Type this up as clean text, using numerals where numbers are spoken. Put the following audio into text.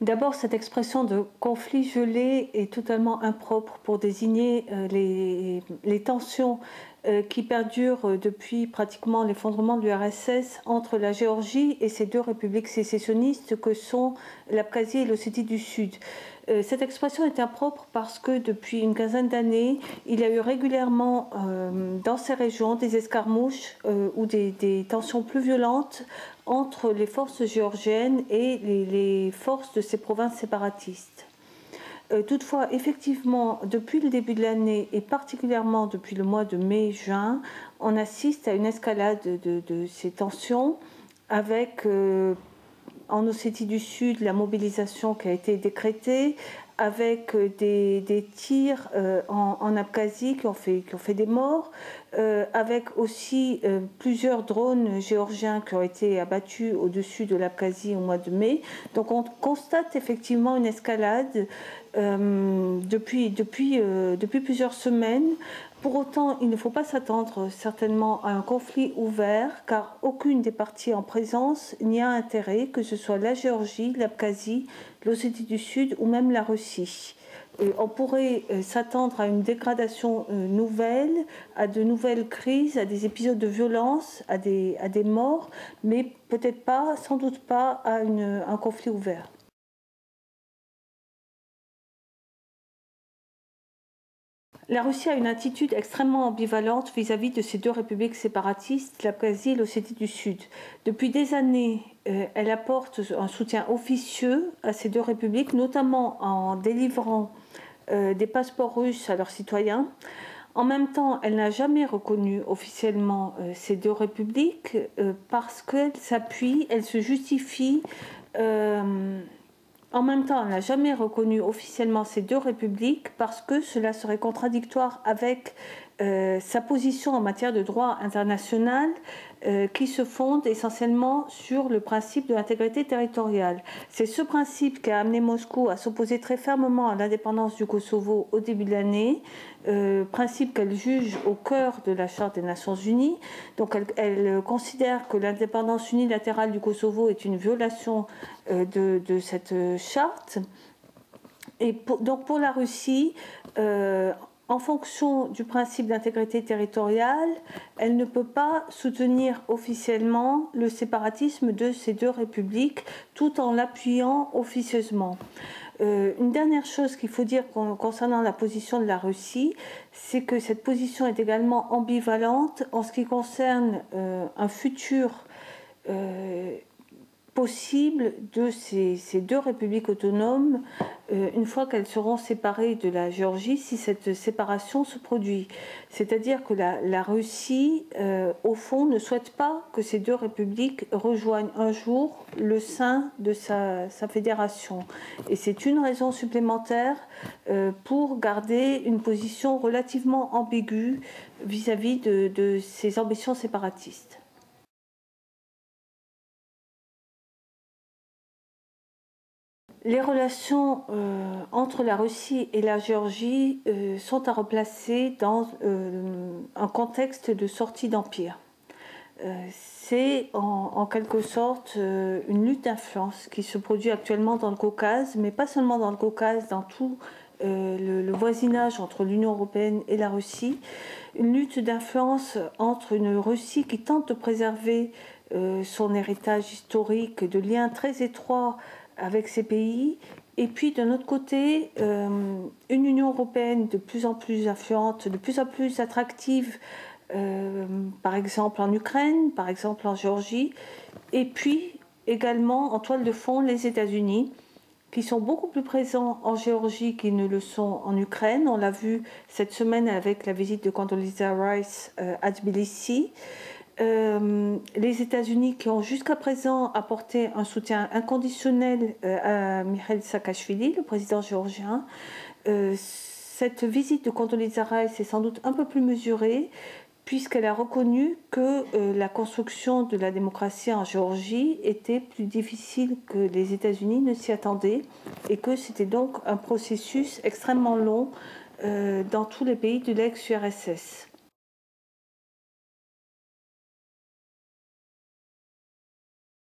D'abord, cette expression de conflit gelé est totalement impropre pour désigner les tensions qui perdurent depuis pratiquement l'effondrement de l'URSS entre la Géorgie et ces deux républiques sécessionnistes que sont l'Abkhazie et l'Ossétie du Sud. Cette expression est impropre parce que depuis une quinzaine d'années, il y a eu régulièrement dans ces régions des escarmouches ou des tensions plus violentes entre les forces géorgiennes et les forces de ces provinces séparatistes. Toutefois, effectivement, depuis le début de l'année et particulièrement depuis le mois de mai-juin, on assiste à une escalade de ces tensions avec en Ossétie du Sud la mobilisation qui a été décrétée, avec des tirs en Abkhazie qui ont fait des morts, avec aussi plusieurs drones géorgiens qui ont été abattus au-dessus de l'Abkhazie au mois de mai. Donc on constate effectivement une escalade depuis plusieurs semaines. Pour autant, il ne faut pas s'attendre certainement à un conflit ouvert, car aucune des parties en présence n'y a intérêt, que ce soit la Géorgie, l'Abkhazie, l'Ossétie du Sud ou même la Russie. On pourrait s'attendre à une dégradation nouvelle, à de nouvelles crises, à des épisodes de violence, à des morts, mais peut-être pas, sans doute pas, à un conflit ouvert. La Russie a une attitude extrêmement ambivalente vis-à-vis de ces deux républiques séparatistes, l'Abkhazie et l'Ossétie du Sud. Depuis des années, elle apporte un soutien officieux à ces deux républiques, notamment en délivrant des passeports russes à leurs citoyens. En même temps, elle n'a jamais reconnu officiellement ces deux républiques parce qu'elle s'appuie, elle se justifie. En même temps, elle n'a jamais reconnu officiellement ces deux républiques parce que cela serait contradictoire avec sa position en matière de droit international qui se fonde essentiellement sur le principe de l'intégrité territoriale. C'est ce principe qui a amené Moscou à s'opposer très fermement à l'indépendance du Kosovo au début de l'année, principe qu'elle juge au cœur de la Charte des Nations Unies. Donc elle considère que l'indépendance unilatérale du Kosovo est une violation de cette charte. Et donc pour la Russie, en fonction du principe d'intégrité territoriale, elle ne peut pas soutenir officiellement le séparatisme de ces deux républiques tout en l'appuyant officieusement. Une dernière chose qu'il faut dire concernant la position de la Russie, c'est que cette position est également ambivalente en ce qui concerne un futur possible de ces deux républiques autonomes une fois qu'elles seront séparées de la Géorgie, si cette séparation se produit. C'est-à-dire que la Russie, au fond, ne souhaite pas que ces deux républiques rejoignent un jour le sein de sa fédération. Et c'est une raison supplémentaire pour garder une position relativement ambiguë vis-à-vis de ses ambitions séparatistes. Les relations entre la Russie et la Géorgie sont à replacer dans un contexte de sortie d'empire. C'est en quelque sorte une lutte d'influence qui se produit actuellement dans le Caucase, mais pas seulement dans le Caucase, dans tout le voisinage entre l'Union européenne et la Russie. Une lutte d'influence entre une Russie qui tente de préserver son héritage historique, de liens très étroits avec ces pays, et puis d'un autre côté, une Union européenne de plus en plus influente, de plus en plus attractive, par exemple en Ukraine, par exemple en Géorgie, et puis également en toile de fond les États-Unis, qui sont beaucoup plus présents en Géorgie qu'ils ne le sont en Ukraine. On l'a vu cette semaine avec la visite de Condoleezza Rice à Tbilissi. Les États-Unis qui ont jusqu'à présent apporté un soutien inconditionnel à Mikhail Saakashvili, le président géorgien. Cette visite de Condoleezza Rice est sans doute un peu plus mesurée puisqu'elle a reconnu que la construction de la démocratie en Géorgie était plus difficile que les États-Unis ne s'y attendaient et que c'était donc un processus extrêmement long dans tous les pays de l'ex-URSS.